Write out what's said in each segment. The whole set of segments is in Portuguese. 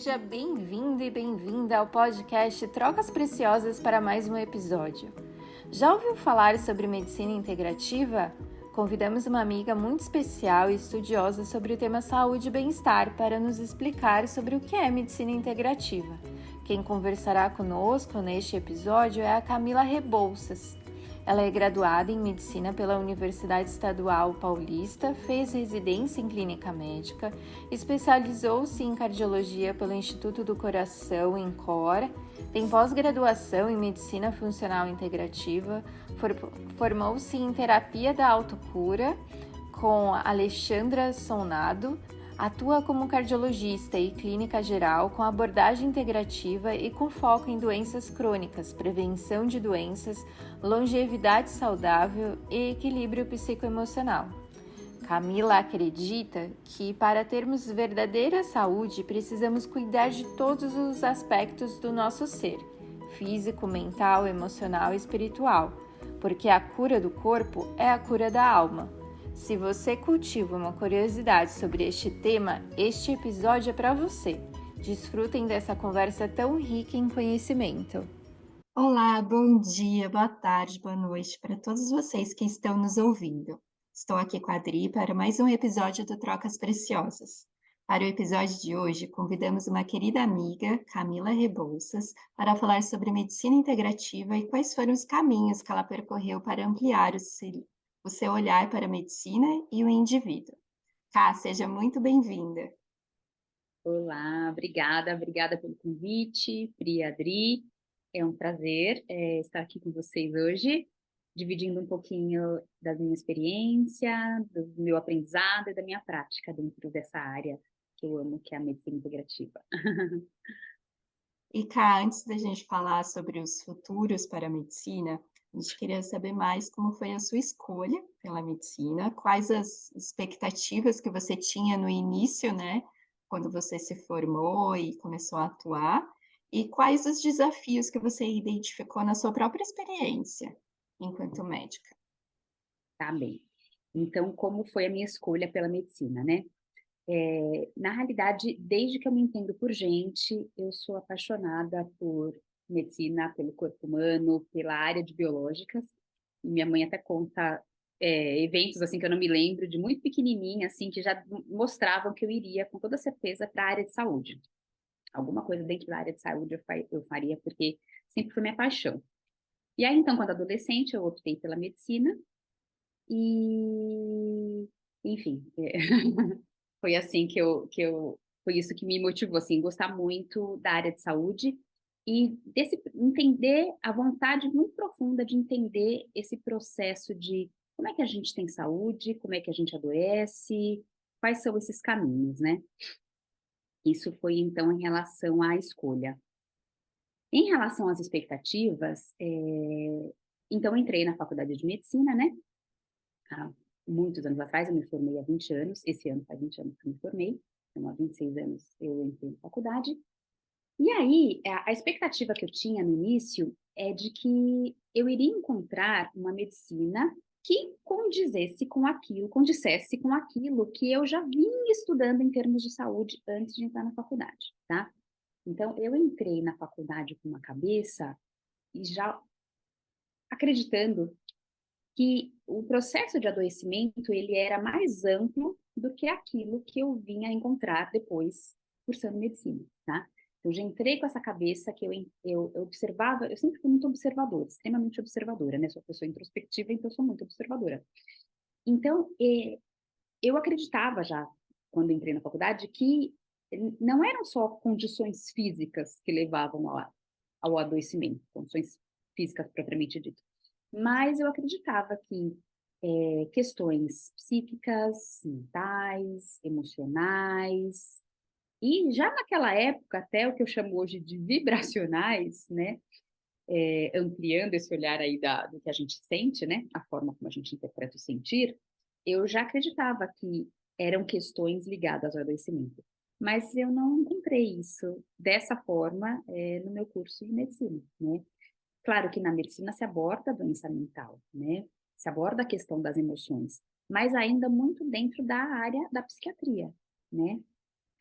Seja bem-vindo e bem-vinda ao podcast Trocas Preciosas para mais um episódio. Já ouviu falar sobre medicina integrativa? Convidamos uma amiga muito especial e estudiosa sobre o tema saúde e bem-estar para nos explicar sobre o que é medicina integrativa. Quem conversará conosco neste episódio é a Camila Rebouças. Ela é graduada em Medicina pela Universidade Estadual Paulista, fez residência em Clínica Médica, especializou-se em Cardiologia pelo Instituto do Coração, INCOR, tem pós-graduação em Medicina Funcional Integrativa, formou-se em Terapia da Autocura com Alexandra Sonado, atua como cardiologista e clínica geral com abordagem integrativa e com foco em doenças crônicas, prevenção de doenças, longevidade saudável e equilíbrio psicoemocional. Camila acredita que para termos verdadeira saúde precisamos cuidar de todos os aspectos do nosso ser, físico, mental, emocional e espiritual, porque a cura do corpo é a cura da alma. Se você cultiva uma curiosidade sobre este tema, este episódio é para você. Desfrutem dessa conversa tão rica em conhecimento. Olá, bom dia, boa tarde, boa noite para todos vocês que estão nos ouvindo. Estou aqui com a Adri para mais um episódio do Trocas Preciosas. Para o episódio de hoje, convidamos uma querida amiga, Camila Rebouças, para falar sobre medicina integrativa e quais foram os caminhos que ela percorreu para ampliar o seu olhar para a medicina e o indivíduo. Cá, seja muito bem-vinda. Olá, obrigada pelo convite, Pri e Adri. É um prazer estar aqui com vocês hoje, dividindo um pouquinho da minha experiência, do meu aprendizado e da minha prática dentro dessa área que eu amo, que é a medicina integrativa. E cá, antes da gente falar sobre os futuros para a medicina, a gente queria saber mais como foi a sua escolha pela medicina, quais as expectativas que você tinha no início, né, quando você se formou e começou a atuar, e quais os desafios que você identificou na sua própria experiência enquanto médica. Tá bem. Então, como foi a minha escolha pela medicina, né? Na realidade, desde que eu me entendo por gente, eu sou apaixonada por medicina, pelo corpo humano, pela área de biológicas. E minha mãe até conta eventos assim que eu não me lembro, de muito pequenininha, assim, que já mostravam que eu iria com toda certeza para a área de saúde. Alguma coisa dentro da área de saúde eu faria, porque sempre foi minha paixão. E aí, então, quando adolescente, eu optei pela medicina e, enfim, foi assim foi isso que me motivou, assim, gostar muito da área de saúde e entender a vontade muito profunda de entender esse processo de como é que a gente tem saúde, como é que a gente adoece, quais são esses caminhos, né? Isso foi, então, em relação à escolha. Em relação às expectativas, então, eu entrei na faculdade de medicina, né? Há muitos anos atrás, eu me formei há 20 anos, esse ano faz 20 anos que eu me formei, então há 26 anos eu entrei na faculdade. E aí, a expectativa que eu tinha no início é de que eu iria encontrar uma medicina que condissesse com aquilo que eu já vinha estudando em termos de saúde antes de entrar na faculdade, tá? Então, eu entrei na faculdade com uma cabeça e já acreditando que o processo de adoecimento ele era mais amplo do que aquilo que eu vinha encontrar depois cursando medicina, tá? Eu já entrei com essa cabeça que eu observava, eu sempre fui muito observadora, extremamente observadora, né? Sou uma pessoa introspectiva, então eu sou muito observadora. Então, eu acreditava já, quando entrei na faculdade, que não eram só condições físicas que levavam ao adoecimento, condições físicas propriamente dito, mas eu acreditava que questões psíquicas, mentais, emocionais, e já naquela época, até o que eu chamo hoje de vibracionais, né? Ampliando esse olhar aí do que a gente sente, né? A forma como a gente interpreta o sentir, eu já acreditava que eram questões ligadas ao adoecimento. Mas eu não encontrei isso dessa forma no meu curso de medicina, né? Claro que na medicina se aborda a doença mental, né? Se aborda a questão das emoções, mas ainda muito dentro da área da psiquiatria, né?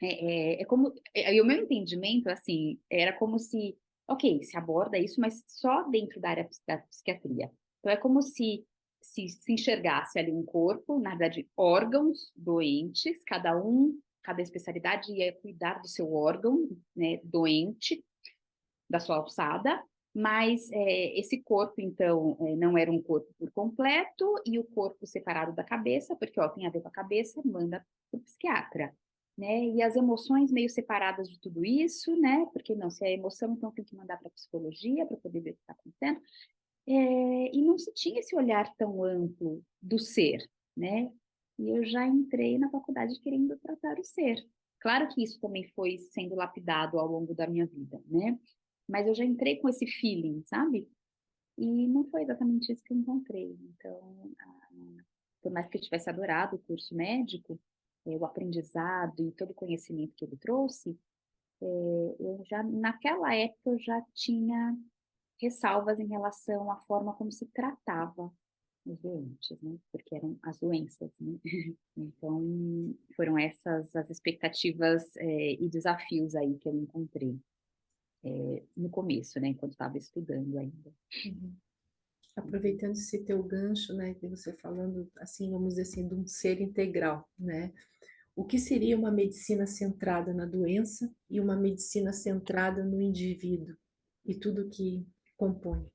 E o meu entendimento, assim, era como se, ok, se aborda isso, mas só dentro da área da psiquiatria. Então, é como se enxergasse ali um corpo, na verdade, órgãos doentes, cada especialidade ia cuidar do seu órgão, né, doente, da sua alçada, mas esse corpo, então, não era um corpo por completo, e o corpo separado da cabeça, porque, ó, tem a ver com a cabeça, manda para o psiquiatra, né? E as emoções meio separadas de tudo isso, né? Porque não, se é emoção, então tem que mandar para a psicologia para poder ver o que está acontecendo. E não se tinha esse olhar tão amplo do ser, né? E eu já entrei na faculdade querendo tratar o ser. Claro que isso também foi sendo lapidado ao longo da minha vida, né? Mas eu já entrei com esse feeling, sabe? E não foi exatamente isso que eu encontrei. Então, por mais que eu tivesse adorado o curso médico, o aprendizado e todo o conhecimento que ele trouxe, eu já, naquela época, eu já tinha ressalvas em relação à forma como se tratava os doentes, né? Porque eram as doenças, né? Então, foram essas as expectativas e desafios aí que eu encontrei no começo, né? Enquanto estava estudando ainda. Uhum. Aproveitando esse teu gancho, né, que você falando, assim, vamos dizer assim, de um ser integral, né? O que seria uma medicina centrada na doença e uma medicina centrada no indivíduo e tudo que compõe?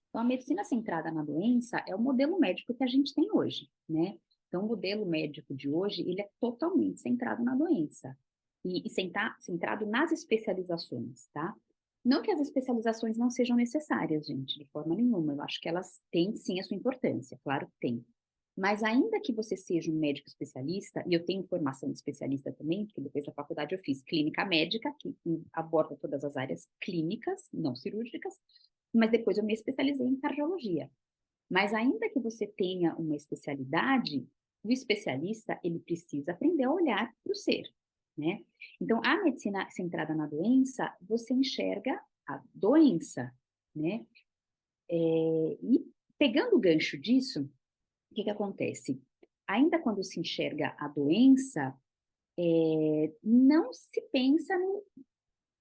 Então, a medicina centrada na doença é o modelo médico que a gente tem hoje, né? Então, o modelo médico de hoje, ele é totalmente centrado na doença e centrado nas especializações, tá? Não que as especializações não sejam necessárias, gente, de forma nenhuma. Eu acho que elas têm sim a sua importância, claro que tem. Mas ainda que você seja um médico especialista, e eu tenho formação de especialista também, porque depois da faculdade eu fiz clínica médica, que aborda todas as áreas clínicas, não cirúrgicas, mas depois eu me especializei em cardiologia. Mas ainda que você tenha uma especialidade, o especialista, ele precisa aprender a olhar para o ser, né? Então, a medicina centrada na doença, você enxerga a doença, né? E pegando o gancho disso, o que acontece? Ainda quando se enxerga a doença, não se pensa no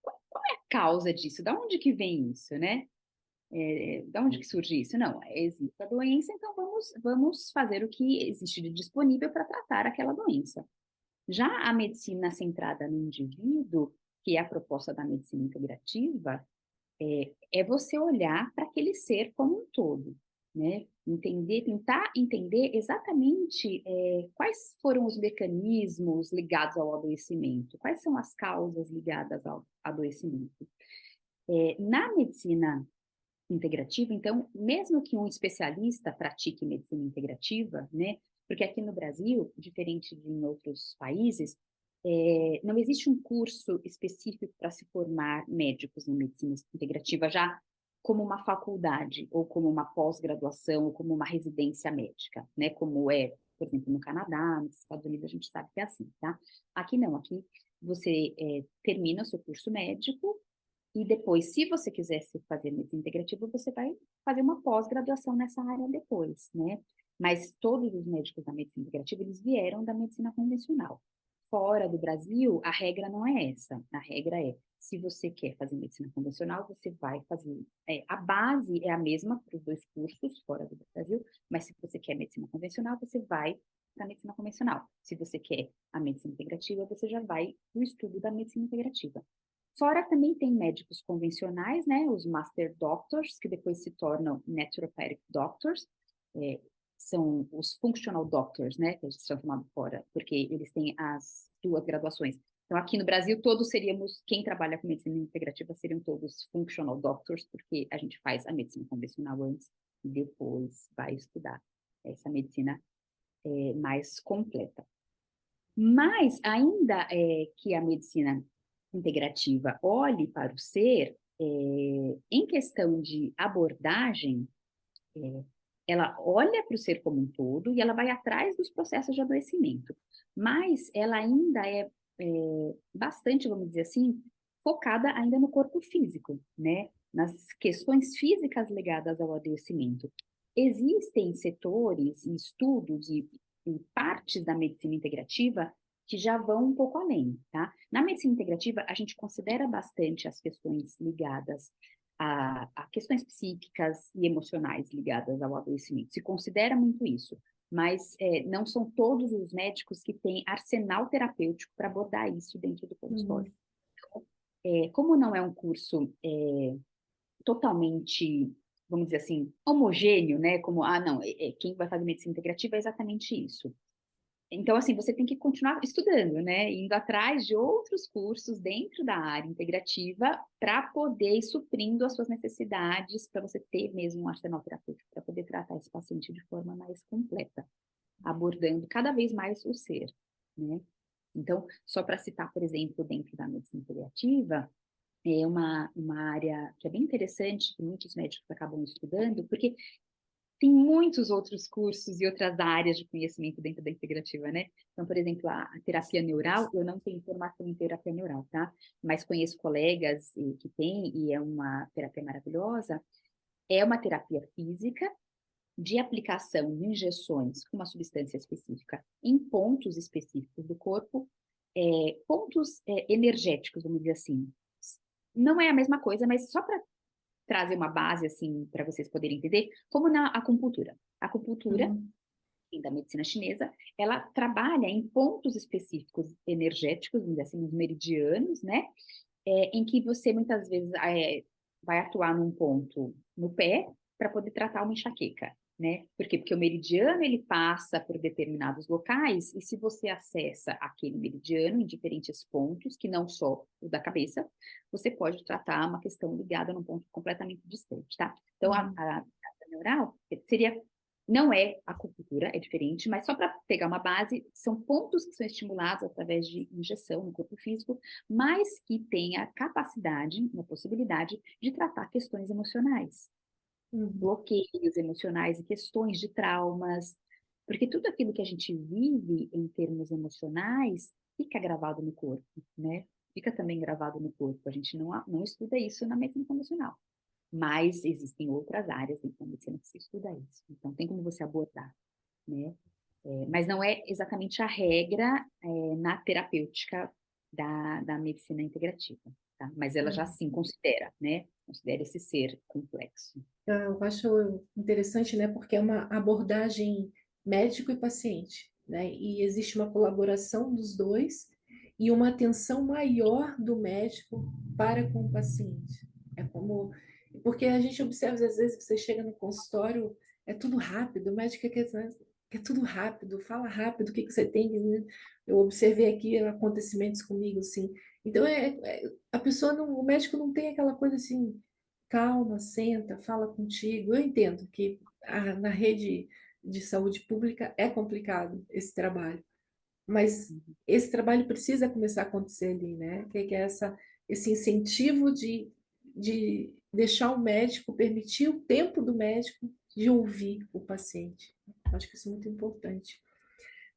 qual é a causa disso, da onde que vem isso, né? Da onde que surge isso? Não, existe a doença, então vamos fazer o que existe de disponível para tratar aquela doença. Já a medicina centrada no indivíduo, que é a proposta da medicina integrativa, é você olhar para aquele ser como um todo, né? Tentar entender exatamente quais foram os mecanismos ligados ao adoecimento, quais são as causas ligadas ao adoecimento. Na medicina integrativa, então, mesmo que um especialista pratique medicina integrativa, né? Porque aqui no Brasil, diferente de em outros países, não existe um curso específico para se formar médicos em medicina integrativa já como uma faculdade, ou como uma pós-graduação, ou como uma residência médica, né? Como é, por exemplo, no Canadá, nos Estados Unidos, a gente sabe que é assim, tá? Aqui não, aqui você termina o seu curso médico, e depois, se você quiser fazer medicina integrativa, você vai fazer uma pós-graduação nessa área depois, né? Mas todos os médicos da medicina integrativa, eles vieram da medicina convencional. Fora do Brasil, a regra não é essa. A regra é, se você quer fazer medicina convencional, você vai fazer... a base é a mesma para os dois cursos, fora do Brasil, mas se você quer medicina convencional, você vai para a medicina convencional. Se você quer a medicina integrativa, você já vai para o estudo da medicina integrativa. Fora também tem médicos convencionais, né, os Master Doctors, que depois se tornam Naturopathic Doctors, são os Functional Doctors, né, que eles são chamados fora, porque eles têm as duas graduações. Então, aqui no Brasil, todos seríamos, quem trabalha com medicina integrativa seriam todos Functional Doctors, porque a gente faz a medicina convencional antes e depois vai estudar essa medicina mais completa. Mas, ainda que a medicina integrativa olhe para o ser, em questão de abordagem, ela olha para o ser como um todo e ela vai atrás dos processos de adoecimento. Mas ela ainda é bastante, vamos dizer assim, focada ainda no corpo físico, né? Nas questões físicas ligadas ao adoecimento. Existem setores, estudos e partes da medicina integrativa que já vão um pouco além, tá? Na medicina integrativa, a gente considera bastante as questões ligadas a questões psíquicas e emocionais ligadas ao adoecimento. Se considera muito isso, mas não são todos os médicos que têm arsenal terapêutico para abordar isso dentro do consultório. Como não é um curso totalmente, vamos dizer assim, homogêneo, né? Como, não, quem vai fazer medicina integrativa é exatamente isso. Então, assim, você tem que continuar estudando, né? Indo atrás de outros cursos dentro da área integrativa para poder ir suprindo as suas necessidades, para você ter mesmo um arsenal terapêutico, para poder tratar esse paciente de forma mais completa, abordando cada vez mais o ser, né? Então, só para citar, por exemplo, dentro da medicina integrativa, é uma área que é bem interessante, que muitos médicos acabam estudando, porque tem muitos outros cursos e outras áreas de conhecimento dentro da integrativa, né? Então, por exemplo, a terapia neural, eu não tenho formação em terapia neural, tá? Mas conheço colegas que têm, e é uma terapia maravilhosa. É uma terapia física de aplicação de injeções com uma substância específica em pontos específicos do corpo, pontos energéticos, vamos dizer assim. Não é a mesma coisa, mas só para trazer uma base, assim, para vocês poderem entender, como na acupuntura. A acupuntura, da medicina chinesa, ela trabalha em pontos específicos energéticos, vamos dizer assim, nos meridianos, né? Em que você, muitas vezes, vai atuar num ponto no pé para poder tratar uma enxaqueca, né? Por quê? Porque o meridiano, ele passa por determinados locais, e se você acessa aquele meridiano em diferentes pontos, que não só o da cabeça, você pode tratar uma questão ligada num ponto completamente distante, tá? Então, a terapia neural seria, não é acupuntura, é diferente, mas só para pegar uma base, são pontos que são estimulados através de injeção no corpo físico, mas que têm a capacidade, a possibilidade de tratar questões emocionais, bloqueios emocionais e questões de traumas, porque tudo aquilo que a gente vive em termos emocionais fica gravado no corpo, né? Fica também gravado no corpo. A gente não estuda isso na medicina convencional, mas existem outras áreas dentro da medicina que se estuda isso. Então, tem como você abordar, né? Mas não é exatamente a regra na terapêutica da medicina integrativa, tá? Mas ela já sim considera, né? Considera esse ser complexo. Eu acho interessante, né? Porque é uma abordagem médico e paciente, né? E existe uma colaboração dos dois e uma atenção maior do médico para com o paciente. É como... Porque a gente observa, às vezes, que você chega no consultório, é tudo rápido, o médico quer tudo rápido, fala rápido, o que você tem, né? Eu observei aqui acontecimentos comigo, assim. Então, a pessoa não, o médico não tem aquela coisa assim, calma, senta, fala contigo. Eu entendo que na rede de saúde pública é complicado esse trabalho, mas esse trabalho precisa começar a acontecer ali, né? Que é esse incentivo de deixar o médico, permitir o tempo do médico de ouvir o paciente. Acho que isso é muito importante.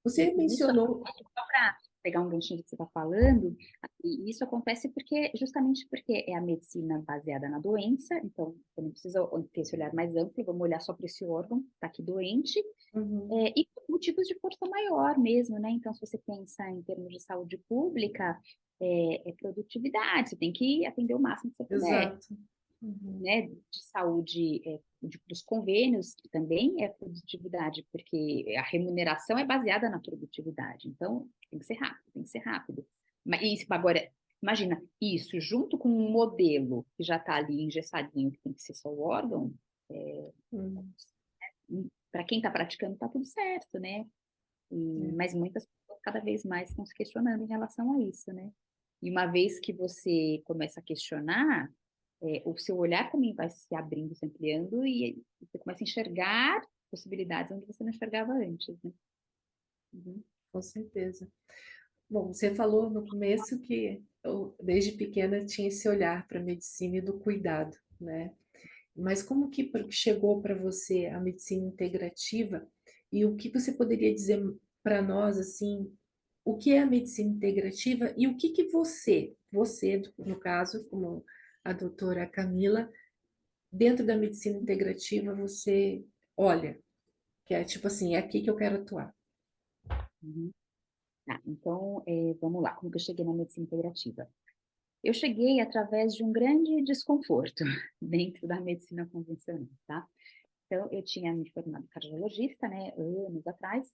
Você mencionou... Só para pegar um ganchinho do que você está falando, e isso acontece justamente porque é a medicina baseada na doença, então você não precisa ter esse olhar mais amplo, vamos olhar só para esse órgão que está aqui doente, e por motivos de força maior mesmo, né? Então, se você pensa em termos de saúde pública, é produtividade, você tem que atender o máximo que você puder. Exato. Né, de saúde, dos convênios, que também é produtividade, porque a remuneração é baseada na produtividade. Então, tem que ser rápido, tem que ser rápido. Mas isso, agora, imagina, isso junto com um modelo que já está ali engessadinho, que tem que ser só o órgão, para quem está praticando, está tudo certo, né? Mas muitas pessoas cada vez mais estão se questionando em relação a isso, né? E uma vez que você começa a questionar, o seu olhar também vai se abrindo, se ampliando, e você começa a enxergar possibilidades onde você não enxergava antes, né? Com certeza. Bom, você falou no começo que eu, desde pequena, tinha esse olhar para a medicina e do cuidado, né? Mas como que chegou para você a medicina integrativa e o que você poderia dizer para nós, assim, o que é a medicina integrativa e o que você, no caso, como a doutora Camila, dentro da medicina integrativa, você olha, que é tipo assim, é aqui que eu quero atuar. Tá, então, vamos lá, como que eu cheguei na medicina integrativa? Eu cheguei através de um grande desconforto dentro da medicina convencional, tá? Então, eu tinha me formado cardiologista, né, anos atrás,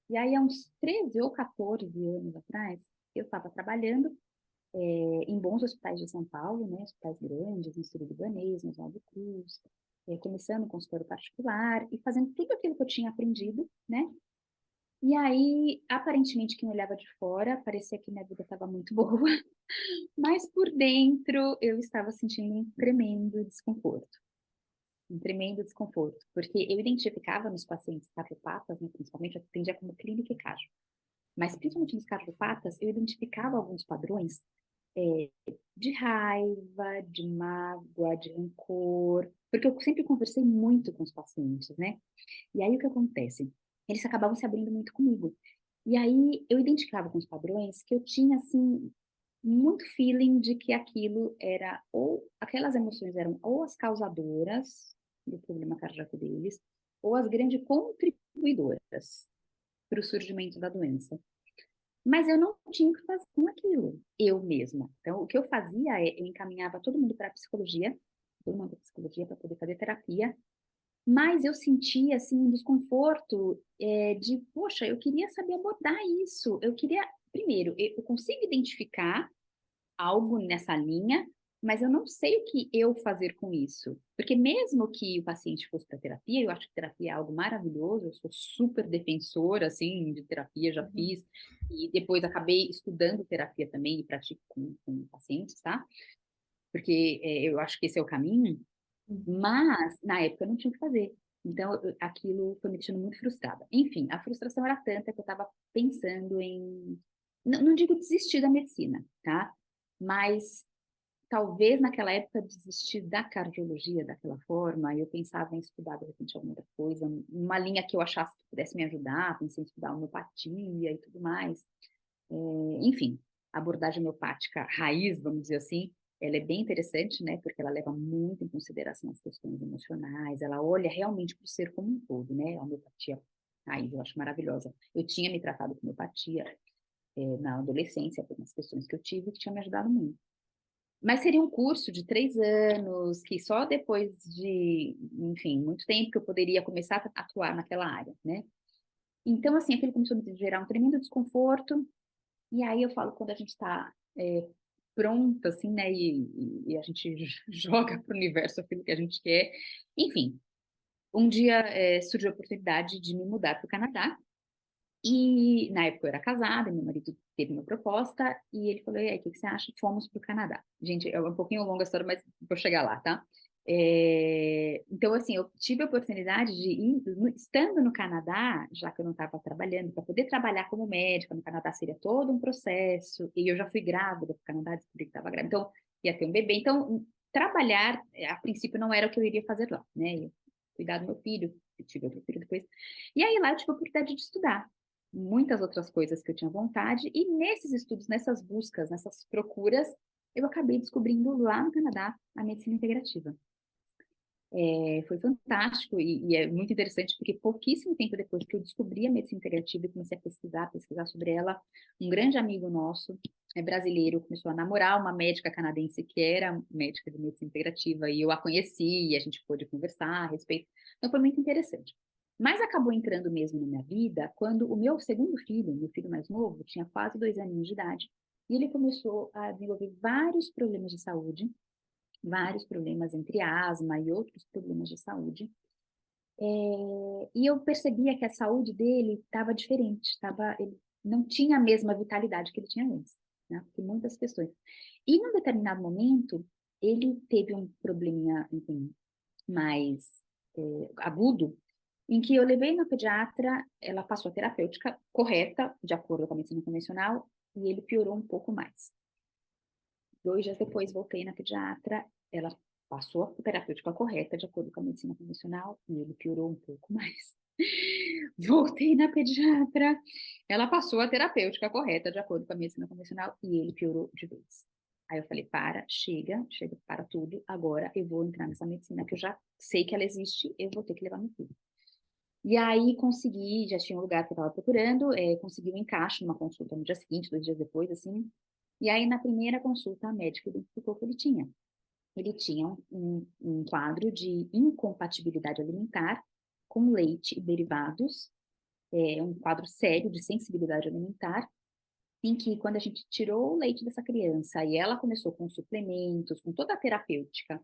e aí, há uns 13 ou 14 anos atrás, eu estava trabalhando em bons hospitais de São Paulo, né, hospitais grandes, no Sírio-Libanês, no Oswaldo Cruz, começando um consultório particular e fazendo tudo aquilo que eu tinha aprendido, né? E aí, aparentemente, quem olhava de fora, parecia que minha vida estava muito boa, mas por dentro eu estava sentindo um tremendo desconforto. Um tremendo desconforto, porque eu identificava nos pacientes cardiopatas, né, principalmente, eu atendia como clínica e cardio, mas principalmente nos cardiopatas, eu identificava alguns padrões de raiva, de mágoa, de rancor, porque eu sempre conversei muito com os pacientes, né? E aí o que acontece? Eles acabavam se abrindo muito comigo. E aí eu identificava com os padrões que eu tinha, assim, muito feeling de que aquilo era, ou aquelas emoções eram ou as causadoras do problema cardíaco deles, ou as grandes contribuidoras para o surgimento da doença. Mas eu não tinha o que fazer com aquilo, eu mesma. Então, o que eu fazia é, eu encaminhava todo mundo para a psicologia, todo mundo para psicologia para poder fazer terapia, mas eu sentia, assim, um desconforto de, poxa, eu queria saber abordar isso, eu queria, primeiro, eu consigo identificar algo nessa linha, mas eu não sei o que eu fazer com isso. Porque mesmo que o paciente fosse para terapia, eu acho que terapia é algo maravilhoso, eu sou super defensora, assim, de terapia, já Uhum. fiz, e depois acabei estudando terapia também e pratico com pacientes, tá? Porque eu acho que esse é o caminho, Uhum. mas na época eu não tinha o que fazer. Então, aquilo foi me deixando muito frustrada. Enfim, a frustração era tanta que eu estava pensando em. Não digo desistir da medicina, tá? Mas talvez naquela época desistir da cardiologia daquela forma, eu pensava em estudar de repente alguma outra coisa, uma linha que eu achasse que pudesse me ajudar, pensei em estudar homeopatia e tudo mais. Enfim, a abordagem homeopática raiz, vamos dizer assim, ela é bem interessante, né, porque ela leva muito em consideração as questões emocionais, ela olha realmente para o ser como um todo, né, a homeopatia raiz, eu acho maravilhosa. Eu tinha me tratado com homeopatia na adolescência, por umas questões que eu tive que tinha me ajudado muito. Mas seria um curso de 3 anos, que só depois de, enfim, muito tempo que eu poderia começar a atuar naquela área, né? Então, assim, aquilo começou a me gerar um tremendo desconforto, e aí eu falo, quando a gente está pronta, assim, né, e a gente joga para o universo aquilo que a gente quer. Enfim, um dia surgiu a oportunidade de me mudar para o Canadá, e na época eu era casada, meu marido teve uma proposta, e ele falou, e aí, o que você acha? Fomos para o Canadá. Gente, é um pouquinho longa a história, mas vou chegar lá, tá? Então, assim, eu tive a oportunidade de ir, estando no Canadá, já que eu não estava trabalhando, para poder trabalhar como médica no Canadá seria todo um processo, e eu já fui grávida para o Canadá, descobri que estava grávida, então ia ter um bebê. Então, trabalhar, a princípio, não era o que eu iria fazer lá, né? Cuidar do meu filho, eu tive outro filho depois. E aí lá eu tive a oportunidade de estudar muitas outras coisas que eu tinha vontade, e nesses estudos, nessas buscas, nessas procuras, eu acabei descobrindo lá no Canadá a medicina integrativa. Foi fantástico e é muito interessante porque pouquíssimo tempo depois que eu descobri a medicina integrativa e comecei a pesquisar sobre ela, um grande amigo nosso, brasileiro, começou a namorar uma médica canadense que era médica de medicina integrativa e eu a conheci e a gente pôde conversar a respeito. Então foi muito interessante. Mas acabou entrando mesmo na minha vida quando o meu segundo filho, meu filho mais novo, tinha quase 2 aninhos de idade, e ele começou a desenvolver vários problemas entre asma e outros problemas de saúde. E eu percebia que a saúde dele estava diferente, ele não tinha a mesma vitalidade que ele tinha antes, né? Por muitas questões. E num determinado momento, ele teve um probleminha, enfim, mais agudo, em que eu levei na pediatra, ela passou a terapêutica correta, de acordo com a medicina convencional, e ele piorou um pouco mais. 2 dias depois, voltei na pediatra, ela passou a terapêutica correta, de acordo com a medicina convencional, e ele piorou um pouco mais. Voltei na pediatra, ela passou a terapêutica correta, de acordo com a medicina convencional, e ele piorou de vez. Aí eu falei, chega, para tudo, agora eu vou entrar nessa medicina que eu já sei que ela existe, eu vou ter que levar meu filho. E aí consegui, já tinha um lugar que eu estava procurando, consegui um encaixe numa consulta no dia seguinte, 2 dias depois, assim. E aí, na primeira consulta, a médica identificou que ele tinha. Ele tinha um quadro de incompatibilidade alimentar com leite e derivados, um quadro sério de sensibilidade alimentar, em que quando a gente tirou o leite dessa criança e ela começou com suplementos, com toda a terapêutica,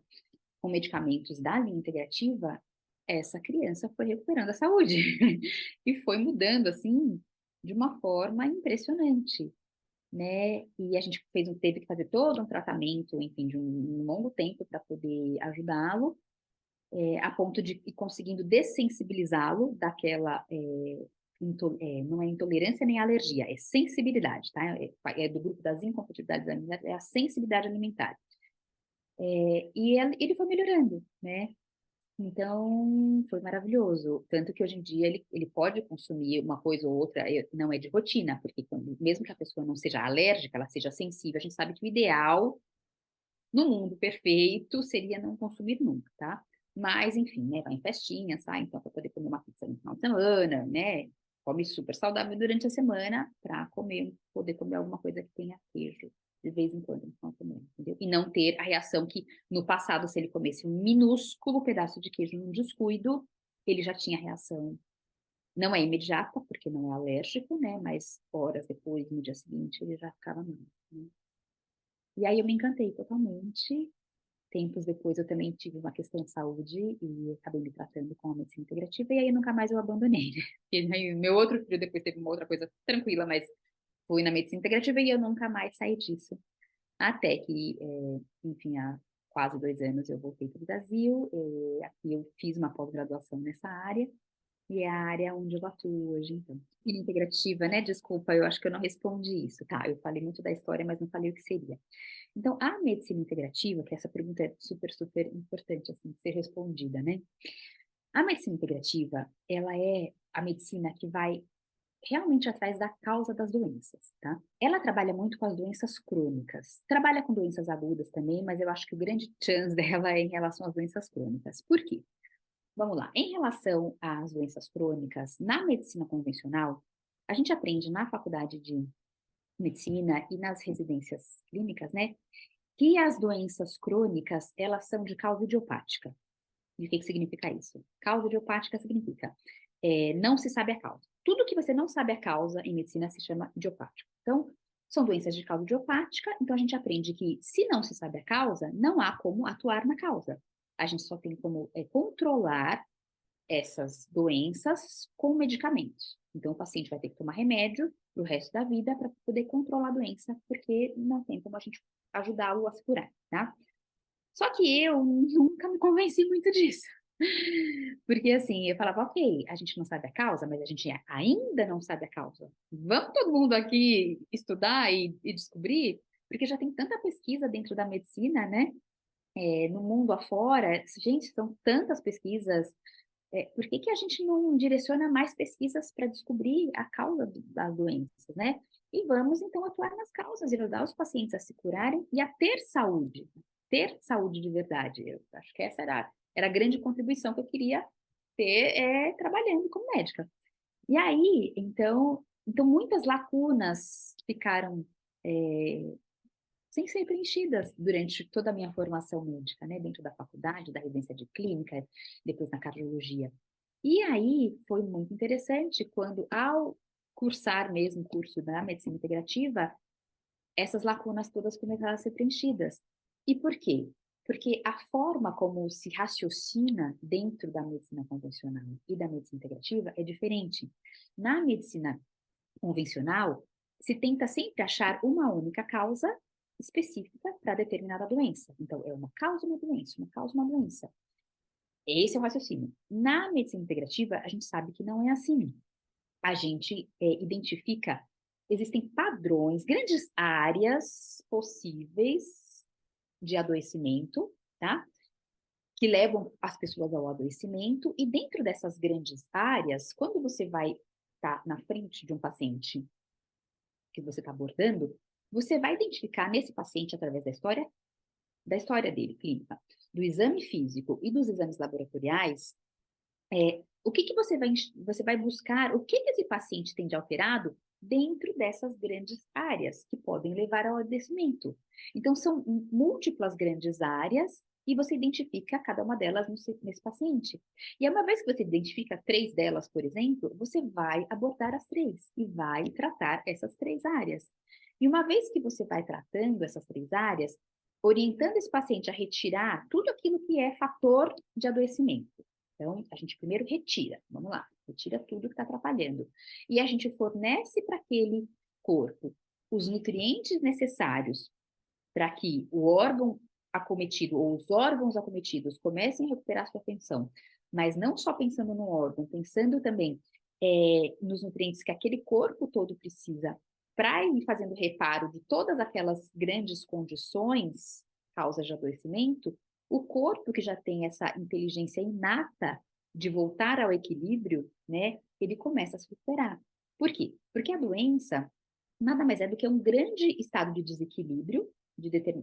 com medicamentos da linha integrativa, essa criança foi recuperando a saúde e foi mudando assim de uma forma impressionante, né? E a gente teve que fazer todo um tratamento, enfim, de um longo tempo para poder ajudá-lo, a ponto de ir conseguindo dessensibilizá-lo daquela não é intolerância nem alergia, é sensibilidade, tá? É do grupo das incompatibilidades alimentares, é a sensibilidade alimentar. E ele foi melhorando, né? Então, foi maravilhoso. Tanto que hoje em dia ele pode consumir uma coisa ou outra, não é de rotina, porque mesmo que a pessoa não seja alérgica, ela seja sensível, a gente sabe que o ideal, no mundo perfeito, seria não consumir nunca, tá? Mas, enfim, né? Vai em festinha, sai, então, para poder comer uma pizza no final de semana, né? Come super saudável durante a semana para poder comer alguma coisa que tenha queijo de vez em quando no final de semana, entendeu? E não ter a reação que no passado, se ele comesse um minúsculo pedaço de queijo num descuido, ele já tinha reação. Não é imediata, porque não é alérgico, né? Mas horas depois, no dia seguinte, ele já ficava mal, né? E aí eu me encantei totalmente. Tempos depois eu também tive uma questão de saúde e acabei me tratando com a medicina integrativa e aí nunca mais eu abandonei, né? E aí, meu outro filho depois teve uma outra coisa tranquila, mas fui na medicina integrativa e eu nunca mais saí disso. Até que, enfim, há quase 2 anos eu voltei para o Brasil, aqui eu fiz uma pós-graduação nessa área e é a área onde eu atuo hoje, então. Medicina integrativa, né? Desculpa, eu acho que eu não respondi isso, tá? Eu falei muito da história, mas não falei o que seria. Então, a medicina integrativa, que essa pergunta é super, super importante, assim, de ser respondida, né? A medicina integrativa, ela é a medicina que vai realmente atrás da causa das doenças, tá? Ela trabalha muito com as doenças crônicas. Trabalha com doenças agudas também, mas eu acho que o grande chance dela é em relação às doenças crônicas. Por quê? Vamos lá. Em relação às doenças crônicas, na medicina convencional, a gente aprende na faculdade de medicina e nas residências clínicas, né, que as doenças crônicas, elas são de causa idiopática. E o que significa isso? Causa idiopática significa não se sabe a causa. Tudo que você não sabe a causa em medicina se chama idiopático. Então, são doenças de causa idiopática, então a gente aprende que se não se sabe a causa, não há como atuar na causa. A gente só tem como controlar essas doenças com medicamentos. Então, o paciente vai ter que tomar remédio para o resto da vida para poder controlar a doença, porque não tem como a gente ajudá-lo a se curar, tá? Só que eu nunca me convenci muito disso. Porque assim, eu falava, ok, a gente não sabe a causa, mas a gente ainda não sabe a causa. Vamos todo mundo aqui estudar e descobrir, porque já tem tanta pesquisa dentro da medicina, né? No mundo afora, gente, são tantas pesquisas. Por que que a gente não direciona mais pesquisas para descobrir a causa das doenças, né? E vamos então atuar nas causas e ajudar os pacientes a se curarem e a ter saúde de verdade. Eu acho que essa era a grande contribuição que eu queria ter trabalhando como médica. E aí, então muitas lacunas ficaram sem ser preenchidas durante toda a minha formação médica, né? Dentro da faculdade, da residência de clínica, depois na cardiologia. E aí foi muito interessante quando, ao cursar mesmo o curso da medicina integrativa, essas lacunas todas começaram a ser preenchidas. E por quê? Porque a forma como se raciocina dentro da medicina convencional e da medicina integrativa é diferente. Na medicina convencional, se tenta sempre achar uma única causa específica para determinada doença. Então, é uma causa, uma doença, uma causa, uma doença. Esse é o raciocínio. Na medicina integrativa, a gente sabe que não é assim. A gente identifica, existem padrões, grandes áreas possíveis de adoecimento, tá? Que levam as pessoas ao adoecimento, e dentro dessas grandes áreas, quando você vai estar na frente de um paciente que você está abordando, você vai identificar nesse paciente, através da história dele, clínica, do exame físico e dos exames laboratoriais, O que você vai buscar, o que esse paciente tem de alterado dentro dessas grandes áreas que podem levar ao adoecimento. Então, são múltiplas grandes áreas e você identifica cada uma delas nesse paciente. E uma vez que você identifica 3 delas, por exemplo, você vai abordar as 3 e vai tratar essas 3 áreas. E uma vez que você vai tratando essas 3 áreas, orientando esse paciente a retirar tudo aquilo que é fator de adoecimento. Então, a gente primeiro retira, vamos lá, retira tudo que está atrapalhando. E a gente fornece para aquele corpo os nutrientes necessários para que o órgão acometido ou os órgãos acometidos comecem a recuperar sua função, mas não só pensando no órgão, pensando também nos nutrientes que aquele corpo todo precisa para ir fazendo reparo de todas aquelas grandes condições, causas de adoecimento, o corpo que já tem essa inteligência inata de voltar ao equilíbrio, né, ele começa a se recuperar. Por quê? Porque a doença nada mais é do que um grande estado de desequilíbrio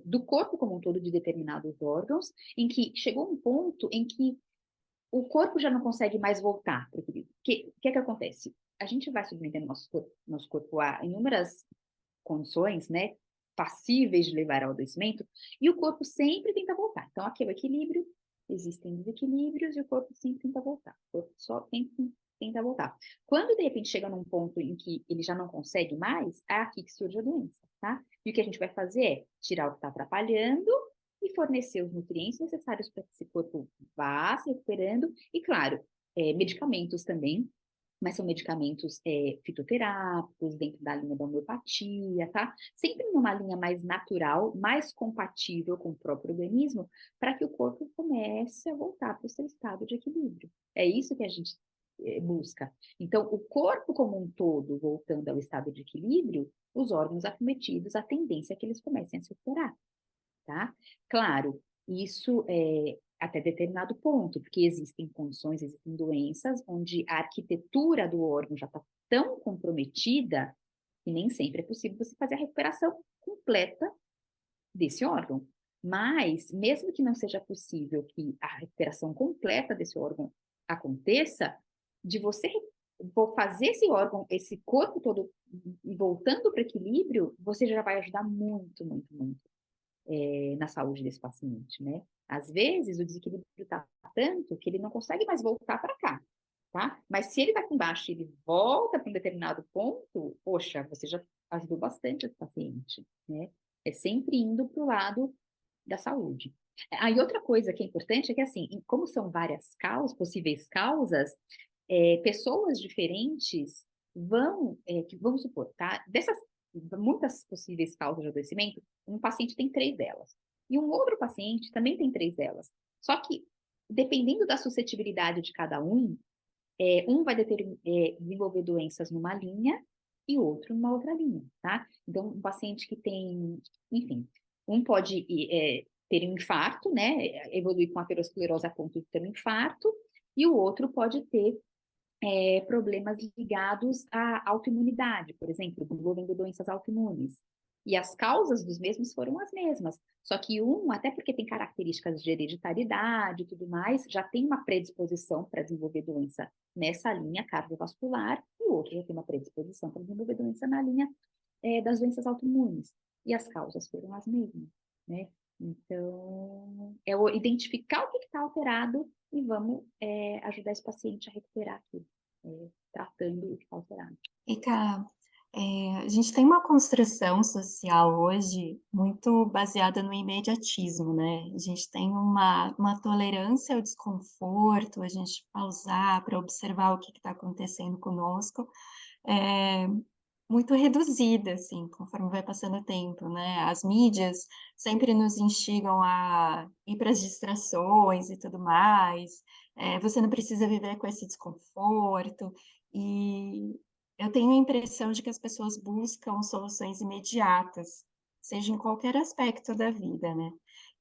do corpo como um todo de determinados órgãos, em que chegou um ponto em que o corpo já não consegue mais voltar para o equilíbrio. O que acontece? A gente vai submetendo nosso corpo a inúmeras condições, né, passíveis de levar ao adoecimento, e o corpo sempre tenta voltar. Então, aqui é o equilíbrio, existem desequilíbrios e o corpo sempre tenta voltar. O corpo só tenta voltar. Quando, de repente, chega num ponto em que ele já não consegue mais, é aqui que surge a doença, tá? E o que a gente vai fazer é tirar o que está atrapalhando e fornecer os nutrientes necessários para que esse corpo vá se recuperando, e, claro, medicamentos também, mas são medicamentos fitoterápicos, dentro da linha da homeopatia, tá? Sempre numa linha mais natural, mais compatível com o próprio organismo, para que o corpo comece a voltar para o seu estado de equilíbrio. É isso que a gente busca. Então, o corpo como um todo voltando ao estado de equilíbrio, os órgãos acometidos, a tendência é que eles comecem a se recuperar, tá? Claro, isso até determinado ponto, porque existem condições, existem doenças onde a arquitetura do órgão já está tão comprometida que nem sempre é possível você fazer a recuperação completa desse órgão. Mas, mesmo que não seja possível que a recuperação completa desse órgão aconteça, de você fazer esse órgão, esse corpo todo voltando para o equilíbrio, você já vai ajudar muito, muito, muito na saúde desse paciente, né? Às vezes, o desequilíbrio está tanto que ele não consegue mais voltar para cá, tá? Mas se ele está aqui embaixo e ele volta para um determinado ponto, poxa, você já ajudou bastante esse paciente, né? É sempre indo para o lado da saúde. Aí outra coisa que é importante é que, assim, como são várias causas, possíveis causas, pessoas diferentes vamos supor, tá? Dessas muitas possíveis causas de adoecimento, um paciente tem 3 delas. E um outro paciente também tem 3 delas. Só que, dependendo da suscetibilidade de cada um, um vai desenvolver doenças numa linha e outro numa outra linha, tá? Então, um paciente que tem, enfim, um pode ter um infarto, né? Evoluir com aterosclerose a ponto de ter um infarto, e o outro pode ter problemas ligados à autoimunidade, por exemplo, envolvendo doenças autoimunes. E as causas dos mesmos foram as mesmas. Só que um, até porque tem características de hereditariedade e tudo mais, já tem uma predisposição para desenvolver doença nessa linha cardiovascular, e o outro já tem uma predisposição para desenvolver doença na linha das doenças autoimunes. E as causas foram as mesmas, né? Então, identificar o que está alterado e vamos ajudar esse paciente a recuperar aquilo, tratando o que está alterado. E, Cá, a gente tem uma construção social hoje muito baseada no imediatismo, né? A gente tem uma tolerância ao desconforto, a gente pausar para observar o que está acontecendo conosco, é, muito reduzida, assim, conforme vai passando o tempo, né? As mídias sempre nos instigam a ir para as distrações e tudo mais. Você não precisa viver com esse desconforto. E eu tenho a impressão de que as pessoas buscam soluções imediatas, seja em qualquer aspecto da vida, né?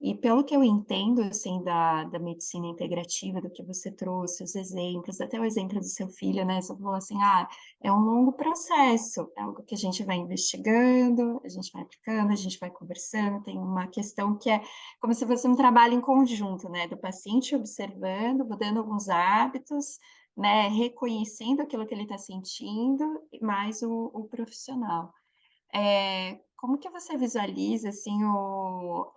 E pelo que eu entendo, assim, da medicina integrativa, do que você trouxe, os exemplos, até o exemplo do seu filho, né? Você falou assim, é um longo processo, é algo que a gente vai investigando, a gente vai aplicando, a gente vai conversando, tem uma questão que é como se fosse um trabalho em conjunto, né? Do paciente observando, mudando alguns hábitos, né? Reconhecendo aquilo que ele está sentindo, mais o profissional. Como que você visualiza, assim,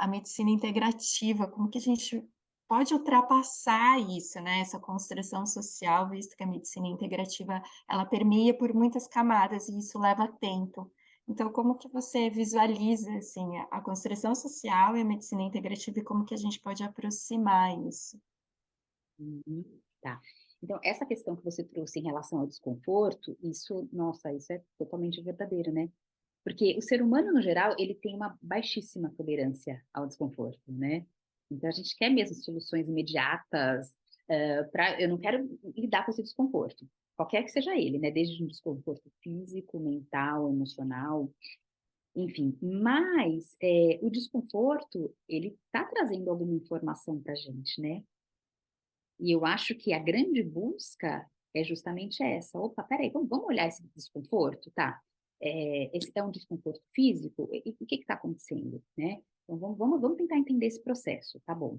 a medicina integrativa? Como que a gente pode ultrapassar isso, né? Essa construção social, visto que a medicina integrativa, ela permeia por muitas camadas e isso leva tempo. Então, como que você visualiza, assim, a construção social e a medicina integrativa e como que a gente pode aproximar isso? Uhum, tá. Então, essa questão que você trouxe em relação ao desconforto, isso, nossa, isso é totalmente verdadeiro, né? Porque o ser humano, no geral, ele tem uma baixíssima tolerância ao desconforto, né? Então, a gente quer mesmo soluções imediatas, eu não quero lidar com esse desconforto, qualquer que seja ele, né? Desde um desconforto físico, mental, emocional, enfim. Mas o desconforto, ele está trazendo alguma informação para a gente, né? E eu acho que a grande busca é justamente essa. Opa, peraí, vamos olhar esse desconforto, tá? Esse é um desconforto físico? E o que está acontecendo, né? Então, vamos tentar entender esse processo, tá bom?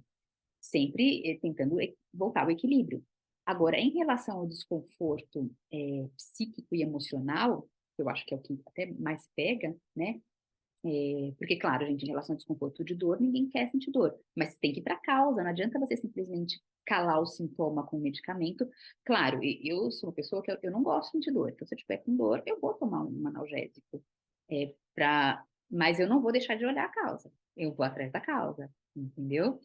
Sempre tentando voltar ao equilíbrio. Agora, em relação ao desconforto psíquico e emocional, eu acho que é o que até mais pega, né? Porque, claro, gente, em relação ao desconforto de dor, ninguém quer sentir dor, mas tem que ir para a causa, não adianta você simplesmente calar o sintoma com medicamento. Claro, eu sou uma pessoa que eu não gosto de sentir dor, então se eu estiver com dor, eu vou tomar um analgésico, mas eu não vou deixar de olhar a causa, eu vou atrás da causa, entendeu?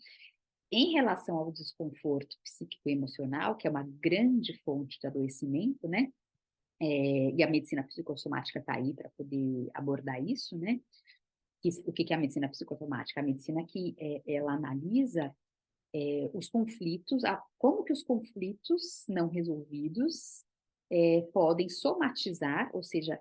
Em relação ao desconforto psíquico e emocional, que é uma grande fonte de adoecimento, né? E a medicina psicossomática está aí para poder abordar isso, né? O que é a medicina psicossomática? A medicina que ela analisa os conflitos, como que os conflitos não resolvidos podem somatizar, ou seja,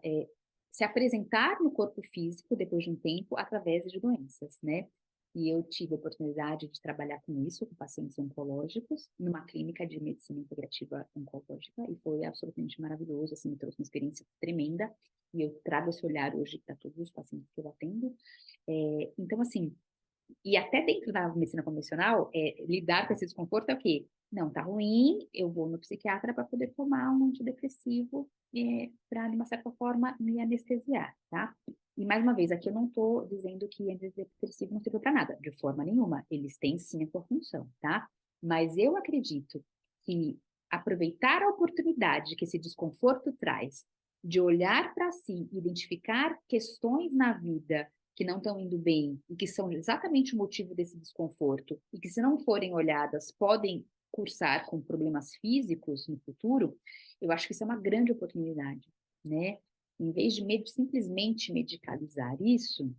se apresentar no corpo físico depois de um tempo através de doenças, né? E eu tive a oportunidade de trabalhar com isso, com pacientes oncológicos, numa clínica de medicina integrativa oncológica, e foi absolutamente maravilhoso, assim, me trouxe uma experiência tremenda, e eu trago esse olhar hoje para todos os pacientes que eu atendo. Então, assim, e até dentro da medicina convencional, lidar com esse desconforto é o quê? Não, tá ruim, eu vou no psiquiatra para poder tomar um antidepressivo para, de uma certa forma, me anestesiar, tá? E, mais uma vez, aqui eu não estou dizendo que antidepressivo não serve para nada, de forma nenhuma. Eles têm, sim, a sua função, tá? Mas eu acredito que aproveitar a oportunidade que esse desconforto traz de olhar para si, identificar questões na vida que não estão indo bem e que são exatamente o motivo desse desconforto e que, se não forem olhadas, podem cursar com problemas físicos no futuro, eu acho que isso é uma grande oportunidade, né? Em vez de simplesmente medicalizar isso,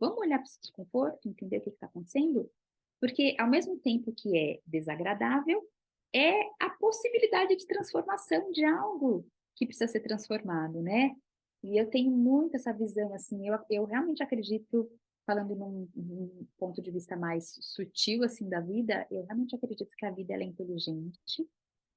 vamos olhar para esse desconforto, entender o que está acontecendo, porque ao mesmo tempo que é desagradável, é a possibilidade de transformação de algo que precisa ser transformado, né? E eu tenho muito essa visão, assim, eu realmente acredito, falando num ponto de vista mais sutil, assim, da vida, eu realmente acredito que a vida, ela é inteligente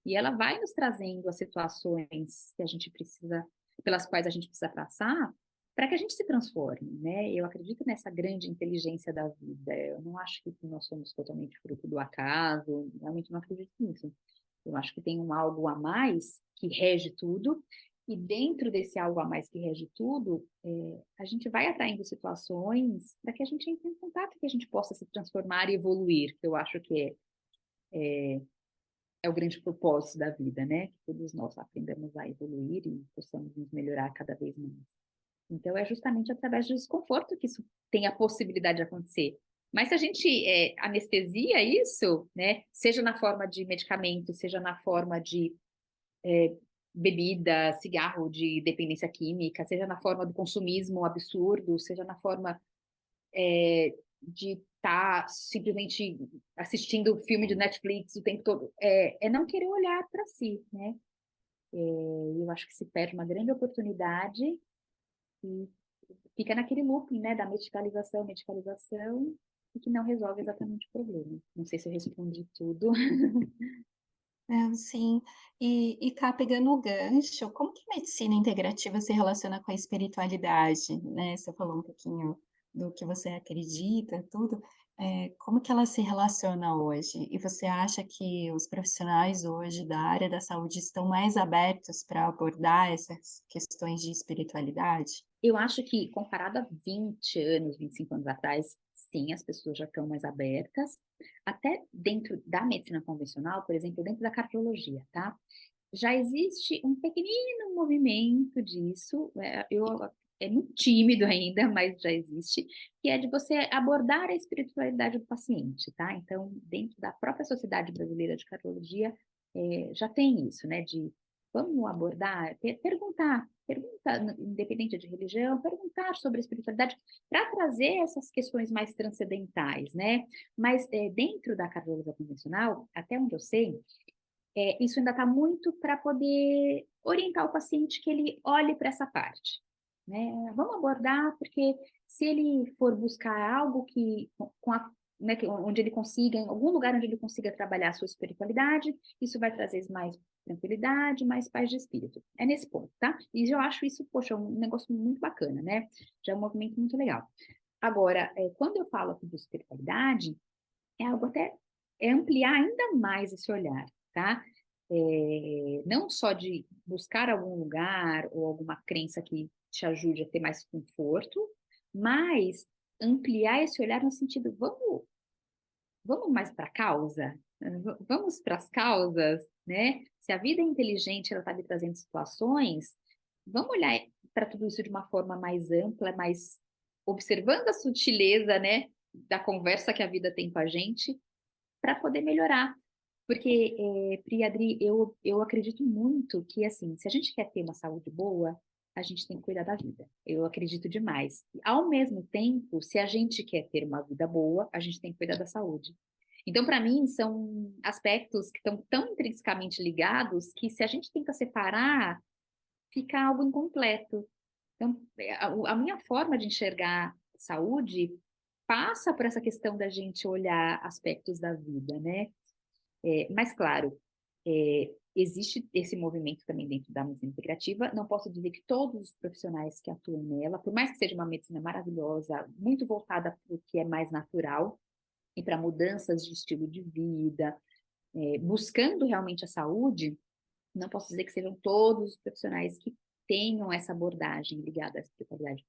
e ela vai nos trazendo as situações que a gente precisa, pelas quais a gente precisa passar, para que a gente se transforme, né? Eu acredito nessa grande inteligência da vida. Eu não acho que nós somos totalmente fruto do acaso, realmente não acredito nisso. Eu acho que tem um algo a mais que rege tudo, e dentro desse algo a mais que rege tudo, a gente vai atraindo situações para que a gente entre em contato, que a gente possa se transformar e evoluir, que eu acho que é o grande propósito da vida, né? Que todos nós aprendamos a evoluir e possamos nos melhorar cada vez mais. Então, é justamente através do desconforto que isso tem a possibilidade de acontecer. Mas se a gente anestesia isso, né? Seja na forma de medicamento, seja na forma de bebida, cigarro de dependência química, seja na forma do consumismo absurdo, seja na forma de estar simplesmente assistindo filme de Netflix o tempo todo, não querer olhar para si, né? Eu acho que se perde uma grande oportunidade e fica naquele looping, né, da medicalização, medicalização, e que não resolve exatamente o problema. Não sei se eu respondi tudo. Sim. E cá, pegando o gancho, como que a medicina integrativa se relaciona com a espiritualidade, né? Você falou um pouquinho do que você acredita, tudo. Como que ela se relaciona hoje? E você acha que os profissionais hoje da área da saúde estão mais abertos para abordar essas questões de espiritualidade? Eu acho que, comparado a 20 anos, 25 anos atrás, sim, as pessoas já estão mais abertas. Até dentro da medicina convencional, por exemplo, dentro da cardiologia, tá? Já existe um pequenino movimento disso, é muito tímido ainda, mas já existe, que é de você abordar a espiritualidade do paciente, tá? Então, dentro da própria Sociedade Brasileira de Cardiologia, já tem isso, né? De vamos abordar, pergunta, independente de religião, perguntar sobre a espiritualidade para trazer essas questões mais transcendentais, né? Mas dentro da cardiologia convencional, até onde eu sei, isso ainda está muito para poder orientar o paciente que ele olhe para essa parte, né? Vamos abordar, porque se ele for buscar algo onde ele consiga, em algum lugar onde ele consiga trabalhar a sua espiritualidade, isso vai trazer mais tranquilidade, mais paz de espírito. É nesse ponto, tá? E eu acho isso, poxa, um negócio muito bacana, né? Já é um movimento muito legal. Agora, quando eu falo aqui de espiritualidade, é algo até ampliar ainda mais esse olhar, tá? Não só de buscar algum lugar ou alguma crença que te ajude a ter mais conforto, mas ampliar esse olhar no sentido, vamos mais para a causa? Vamos para as causas, né? Se a vida é inteligente, ela está lhe trazendo situações, vamos olhar para tudo isso de uma forma mais ampla, mais observando a sutileza, né, da conversa que a vida tem com a gente, para poder melhorar. Porque, Priadri, eu acredito muito que, assim, se a gente quer ter uma saúde boa, a gente tem que cuidar da vida. Eu acredito demais. E, ao mesmo tempo, se a gente quer ter uma vida boa, a gente tem que cuidar da saúde. Então, para mim, são aspectos que estão tão intrinsecamente ligados que, se a gente tenta separar, fica algo incompleto. Então, a minha forma de enxergar saúde passa por essa questão da gente olhar aspectos da vida, né? Mas, claro, existe esse movimento também dentro da medicina integrativa. Não posso dizer que todos os profissionais que atuam nela, por mais que seja uma medicina maravilhosa, muito voltada para o que é mais natural e para mudanças de estilo de vida, buscando realmente a saúde, não posso dizer que sejam todos os profissionais que tenham essa abordagem ligada à espiritualidade.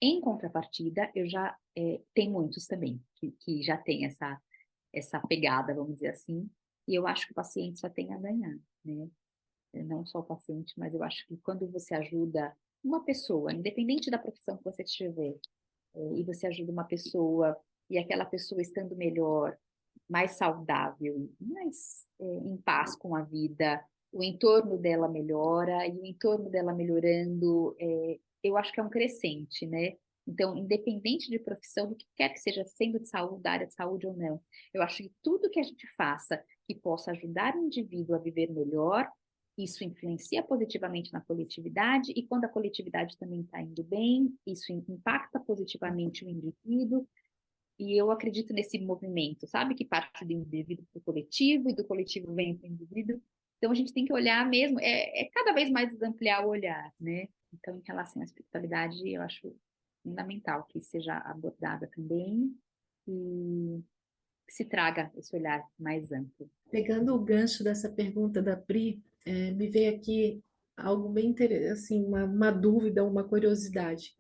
Em contrapartida, eu já tem muitos também que já têm essa pegada, vamos dizer assim, e eu acho que o paciente só tem a ganhar, né? Não só o paciente, mas eu acho que quando você ajuda uma pessoa, independente da profissão que você tiver, e você ajuda uma pessoa, e aquela pessoa estando melhor, mais saudável, mais em paz com a vida, o entorno dela melhora, e o entorno dela melhorando, eu acho que é um crescente, né? Então, independente de profissão, do que quer que seja, sendo de saúde, da área de saúde ou não, eu acho que tudo que a gente faça que possa ajudar o indivíduo a viver melhor, isso influencia positivamente na coletividade, e quando a coletividade também está indo bem, isso impacta positivamente o indivíduo, e eu acredito nesse movimento, sabe? Que parte do indivíduo para o coletivo, e do coletivo vem para o indivíduo. Então, a gente tem que olhar mesmo, cada vez mais ampliar o olhar, né? Então, em relação à espiritualidade, eu acho fundamental que seja abordada também e que se traga esse olhar mais amplo. Pegando o gancho dessa pergunta da Pri, me veio aqui algo bem interessante, assim, uma dúvida, uma curiosidade.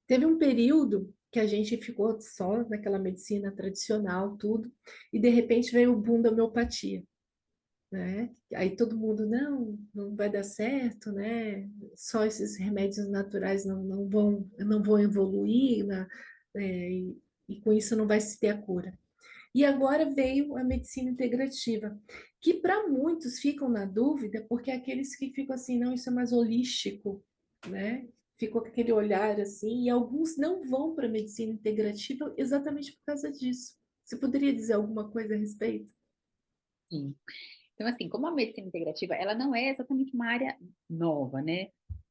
Teve um período que a gente ficou só naquela medicina tradicional, tudo, e de repente veio o boom da homeopatia, né? Aí todo mundo, não vai dar certo, né? Só esses remédios naturais não vão evoluir, e com isso não vai se ter a cura. E agora veio a medicina integrativa, que para muitos ficam na dúvida, porque aqueles que ficam assim, não, isso é mais holístico, né? Ficou com aquele olhar assim, e alguns não vão para a medicina integrativa exatamente por causa disso. Você poderia dizer alguma coisa a respeito? Sim. Então, assim, como a medicina integrativa, ela não é exatamente uma área nova, né?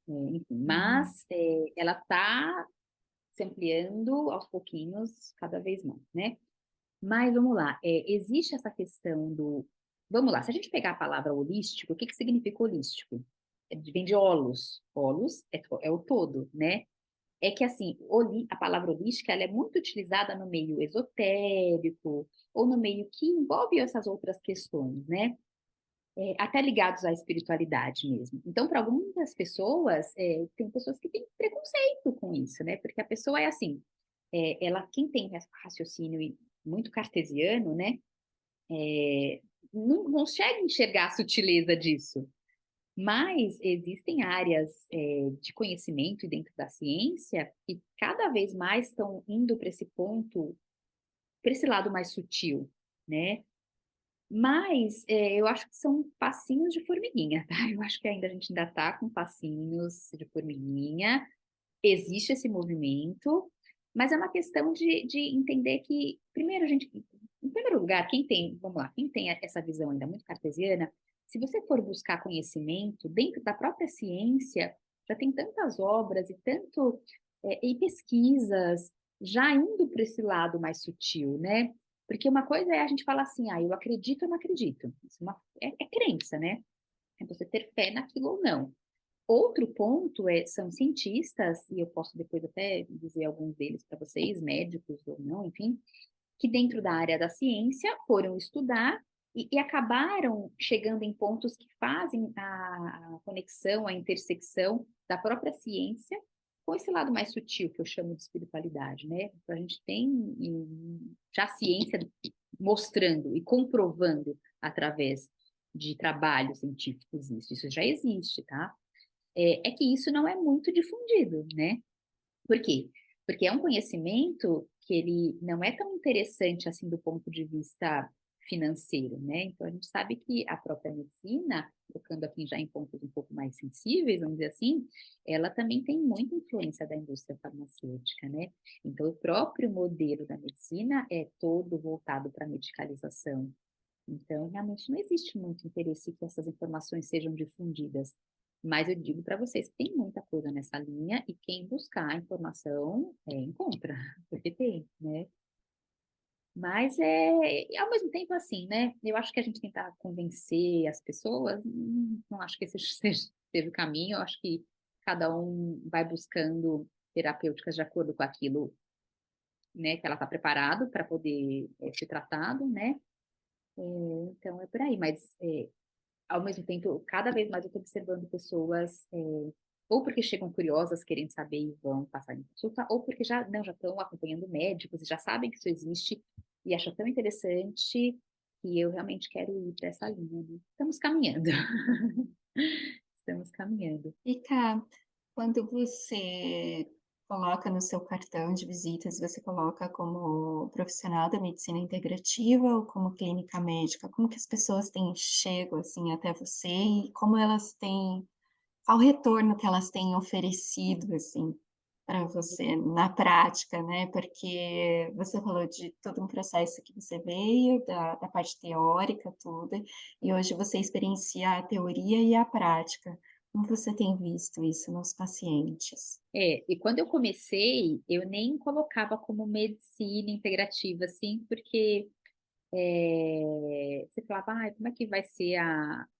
Enfim, Uhum. mas ela está se ampliando aos pouquinhos, cada vez mais, né? Mas vamos lá, existe essa questão do... Vamos lá, se a gente pegar a palavra holístico, o que que significa holístico? Vem de holos. Holos é o todo, né? É que, assim, a palavra holística, ela é muito utilizada no meio esotérico, ou no meio que envolve essas outras questões, né? Até ligados à espiritualidade mesmo. Então, para algumas pessoas, tem pessoas que têm preconceito com isso, né? Porque a pessoa é assim, quem tem raciocínio muito cartesiano, né? Não consegue enxergar a sutileza disso. Mas existem áreas de conhecimento dentro da ciência que cada vez mais estão indo para esse ponto, para esse lado mais sutil, né? Mas eu acho que são passinhos de formiguinha, tá? Eu acho que a gente ainda está com passinhos de formiguinha, existe esse movimento, mas é uma questão de entender que, primeiro, em primeiro lugar, vamos lá, quem tem essa visão ainda muito cartesiana, se você for buscar conhecimento dentro da própria ciência, já tem tantas obras e pesquisas já indo para esse lado mais sutil, né? Porque uma coisa é a gente falar assim, eu acredito ou não acredito. Isso é crença, né? É você ter fé naquilo ou não. Outro ponto são cientistas, e eu posso depois até dizer alguns deles para vocês, médicos ou não, enfim, que dentro da área da ciência foram estudar e acabaram chegando em pontos que fazem a conexão, a intersecção da própria ciência com esse lado mais sutil que eu chamo de espiritualidade, né? Então a gente tem já a ciência mostrando e comprovando através de trabalhos científicos isso já existe, tá? É que isso não é muito difundido, né? Por quê? Porque é um conhecimento que ele não é tão interessante assim do ponto de vista financeiro, né? Então a gente sabe que a própria medicina, tocando aqui já em pontos um pouco mais sensíveis, vamos dizer assim, ela também tem muita influência da indústria farmacêutica, né? Então o próprio modelo da medicina é todo voltado para a medicalização. Então, realmente não existe muito interesse que essas informações sejam difundidas. Mas eu digo para vocês que tem muita coisa nessa linha e quem buscar a informação encontra, porque tem, né? Mas ao mesmo tempo assim, né? Eu acho que a gente tentar convencer as pessoas, não acho que esse seja o caminho. Eu acho que cada um vai buscando terapêuticas de acordo com aquilo, né, que ela está preparado para poder ser tratado, né? Então é por aí, mas ao mesmo tempo, cada vez mais eu estou observando pessoas, ou porque chegam curiosas, querendo saber e vão passar em consulta, ou porque já estão acompanhando médicos e já sabem que isso existe e acham tão interessante que eu realmente quero ir para essa linha, né? Estamos caminhando. Estamos caminhando. E cá, quando você coloca no seu cartão de visitas, você coloca como profissional da medicina integrativa ou como clínica médica? Como que as pessoas chegam assim até você e como elas têm, qual o retorno que elas têm oferecido assim para você na prática, né? Porque você falou de todo um processo que você veio, da parte teórica, tudo, e hoje você experiencia a teoria e a prática. Como você tem visto isso nos pacientes? E quando eu comecei, eu nem colocava como medicina integrativa, assim, porque você falava, como é que vai ser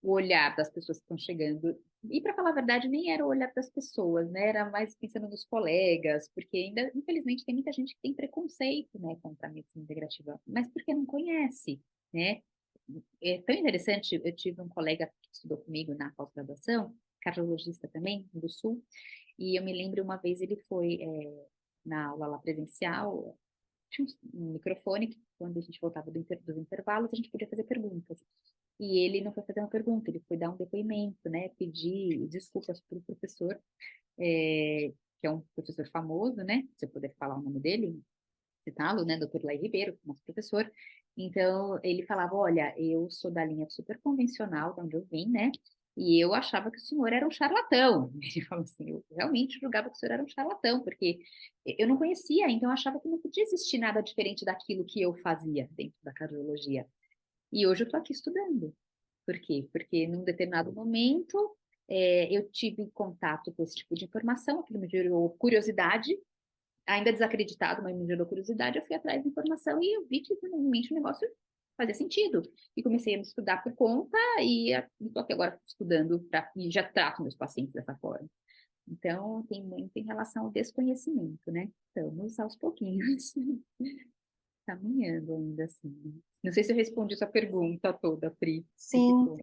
o olhar das pessoas que estão chegando? E, para falar a verdade, nem era o olhar das pessoas, né? Era mais pensando nos colegas, porque ainda, infelizmente, tem muita gente que tem preconceito, né, contra a medicina integrativa, mas porque não conhece, né? É tão interessante, eu tive um colega que estudou comigo na pós-graduação, cardiologista também, do Sul, e eu me lembro uma vez ele foi na aula lá presencial, tinha um microfone, que quando a gente voltava dos intervalos, a gente podia fazer perguntas. E ele não foi fazer uma pergunta, ele foi dar um depoimento, né? Pedir desculpas para o professor, que é um professor famoso, né? Se eu puder falar o nome dele, citá-lo, né? Dr. Lai Ribeiro, nosso professor. Então, ele falava: olha, eu sou da linha super convencional, de onde eu vim, né? E eu achava que o senhor era um charlatão. Ele falou assim: eu realmente julgava que o senhor era um charlatão, porque eu não conhecia, então eu achava que não podia existir nada diferente daquilo que eu fazia dentro da cardiologia. E hoje eu estou aqui estudando. Por quê? Porque num determinado momento eu tive contato com esse tipo de informação, aquilo me gerou curiosidade, ainda desacreditado, mas me gerou curiosidade, eu fui atrás de informação e eu vi que realmente o negócio fazia sentido. E comecei a me estudar por conta e estou aqui agora estudando e já trato meus pacientes dessa forma. Então, tem muito em relação ao desconhecimento, né? Estamos aos pouquinhos caminhando ainda assim, né? Não sei se eu respondi sua pergunta toda, Pri. Que Sim, ficou.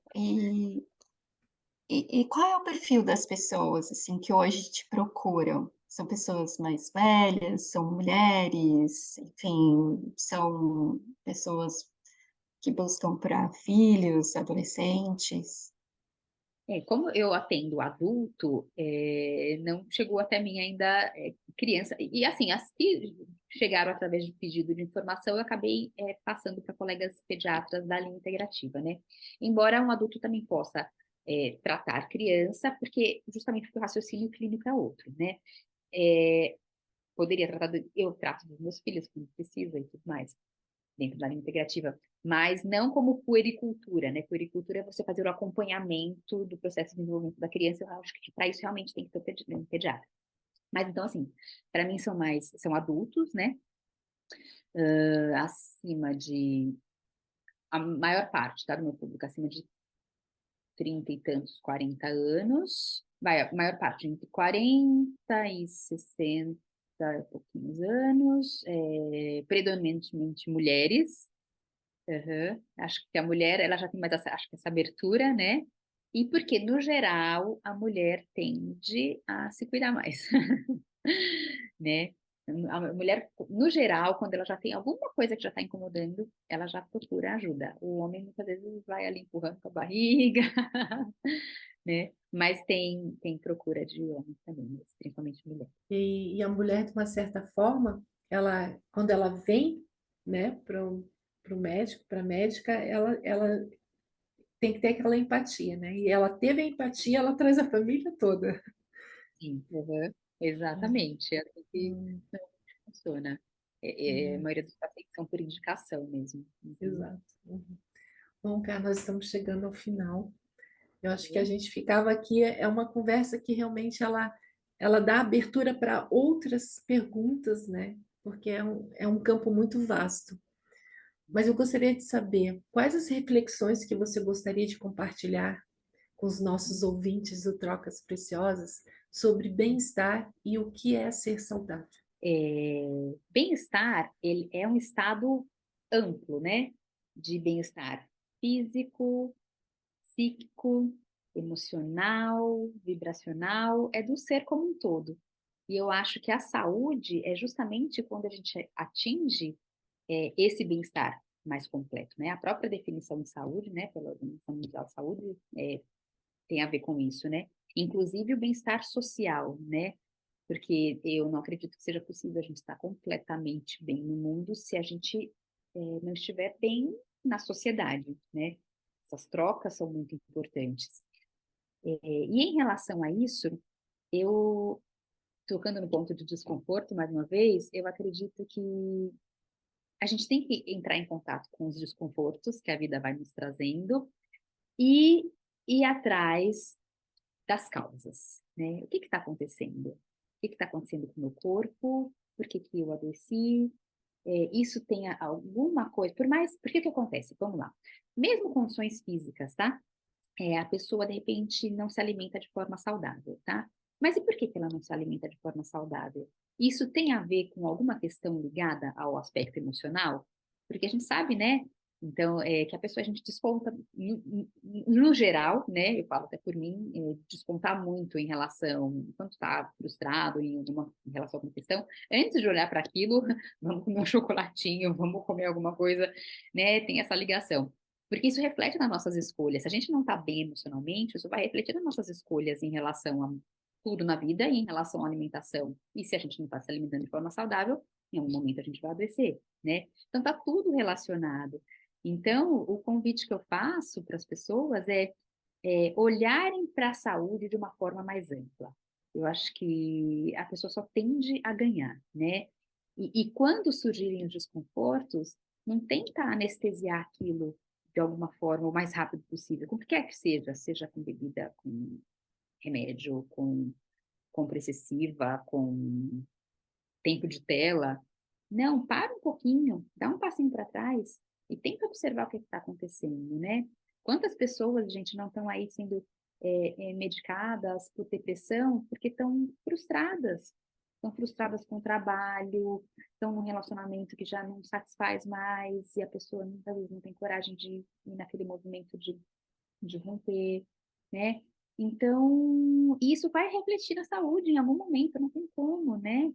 e qual é o perfil das pessoas, assim, que hoje te procuram? São pessoas mais velhas, são mulheres, enfim, são pessoas que buscam para filhos, adolescentes? Como eu atendo adulto, não chegou até mim ainda criança. E assim, as que chegaram através de pedido de informação, eu acabei passando para colegas pediatras da linha integrativa, né? Embora um adulto também possa tratar criança, porque justamente porque o raciocínio clínico é outro, né? É, poderia tratar, eu trato dos meus filhos quando precisa e tudo mais dentro da linha integrativa, mas não como puericultura, né? Puericultura é você fazer o acompanhamento do processo de desenvolvimento da criança. Eu acho que para isso realmente tem que ter um pediatra. Mas então, assim, para mim são adultos, né? Acima de, a maior parte, tá? Do meu público, acima de 30 e tantos, 40 anos. Vai, a maior parte entre 40 e 60 e pouquinhos anos, predominantemente mulheres. Uhum. Acho que a mulher, ela já tem mais acho que essa abertura, né? E porque, no geral, a mulher tende a se cuidar mais, né? A mulher, no geral, quando ela já tem alguma coisa que já está incomodando, ela já procura ajuda. O homem, muitas vezes, vai ali empurrando com a barriga, né? Mas tem procura de homens também, principalmente mulher. E a mulher, de uma certa forma, ela, quando ela vem, né, para o médico, para a médica, ela tem que ter aquela empatia, né? E ela teve a empatia, ela traz a família toda. Sim, uhum. Exatamente. É assim que Hum, funciona. A hum, maioria dos pacientes são por indicação mesmo. Uhum. exato. Uhum. Bom, cara, nós estamos chegando ao final. Eu acho que a gente ficava aqui, é uma conversa que realmente ela dá abertura para outras perguntas, né? Porque é um campo muito vasto. Mas eu gostaria de saber quais as reflexões que você gostaria de compartilhar com os nossos ouvintes do Trocas Preciosas sobre bem-estar e o que é ser saudável. Bem-estar, ele é um estado amplo, né? De bem-estar físico, psíquico, emocional, vibracional, é do ser como um todo. E eu acho que a saúde é justamente quando a gente atinge esse bem-estar mais completo, né? A própria definição de saúde, né, pela Organização Mundial de Saúde, tem a ver com isso, né? Inclusive o bem-estar social, né? Porque eu não acredito que seja possível a gente estar completamente bem no mundo se a gente não estiver bem na sociedade, né? Essas trocas são muito importantes. E em relação a isso, eu, tocando no ponto de desconforto, mais uma vez, eu acredito que a gente tem que entrar em contato com os desconfortos que a vida vai nos trazendo e ir atrás das causas, né? O que está acontecendo? O que está acontecendo com o meu corpo? Por que eu adoeci? Isso tem alguma coisa, por que acontece? Vamos lá. Mesmo condições físicas, tá? A pessoa, de repente, não se alimenta de forma saudável, tá? Mas e por que ela não se alimenta de forma saudável? Isso tem a ver com alguma questão ligada ao aspecto emocional? Porque a gente sabe, né? Então, que a pessoa, a gente desconta, no geral, né? Eu falo até por mim, descontar muito em relação, quando está frustrado em relação a alguma questão, antes de olhar para aquilo, vamos comer um chocolatinho, vamos comer alguma coisa, né? Tem essa ligação. Porque isso reflete nas nossas escolhas. Se a gente não está bem emocionalmente, isso vai refletir nas nossas escolhas em relação a tudo na vida e em relação à alimentação. E se a gente não está se alimentando de forma saudável, em algum momento a gente vai adoecer, né? Então está tudo relacionado. Então, o convite que eu faço para as pessoas é olharem para a saúde de uma forma mais ampla. Eu acho que a pessoa só tende a ganhar, né? E quando surgirem os desconfortos, não tenta anestesiar aquilo de alguma forma o mais rápido possível, com o que quer que seja, seja com bebida, com remédio, com compra excessiva, com tempo de tela. Não, para um pouquinho, dá um passinho para trás e tenta observar o que está acontecendo, né? Quantas pessoas, gente, não estão aí sendo medicadas por depressão porque estão frustradas com o trabalho, estão num relacionamento que já não satisfaz mais e a pessoa muitas vezes não tem coragem de ir naquele movimento de romper, né? Então, isso vai refletir na saúde em algum momento, não tem como, né?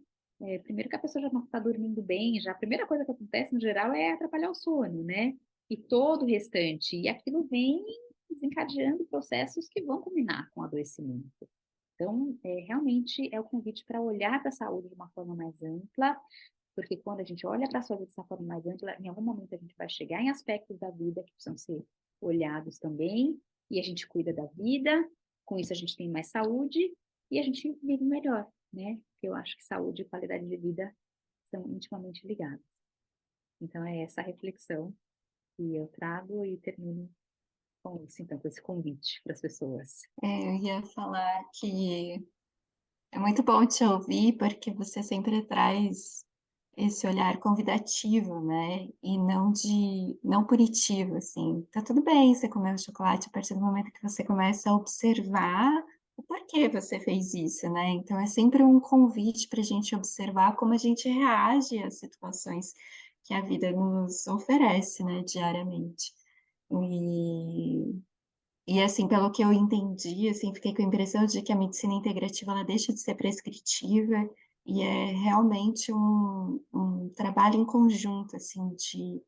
Primeiro que a pessoa já não está dormindo bem, já a primeira coisa que acontece no geral é atrapalhar o sono, né? E todo o restante. E aquilo vem desencadeando processos que vão culminar com o adoecimento. Então, realmente é o convite para olhar para a saúde de uma forma mais ampla, porque quando a gente olha para a saúde dessa forma mais ampla, em algum momento a gente vai chegar em aspectos da vida que precisam ser olhados também, e a gente cuida da vida, com isso a gente tem mais saúde e a gente vive melhor, né? Porque eu acho que saúde e qualidade de vida são intimamente ligadas. Então é essa reflexão que eu trago e termino com isso, então, com esse convite para as pessoas. Eu ia falar que é muito bom te ouvir, porque você sempre traz esse olhar convidativo, né? E não punitivo, assim. Tá tudo bem você comer o chocolate a partir do momento que você começa a observar o porquê você fez isso, né? Então é sempre um convite para a gente observar como a gente reage às situações que a vida nos oferece, né, diariamente. E e assim, pelo que eu entendi, assim, fiquei com a impressão de que a medicina integrativa ela deixa de ser prescritiva e é realmente um trabalho em conjunto, assim, de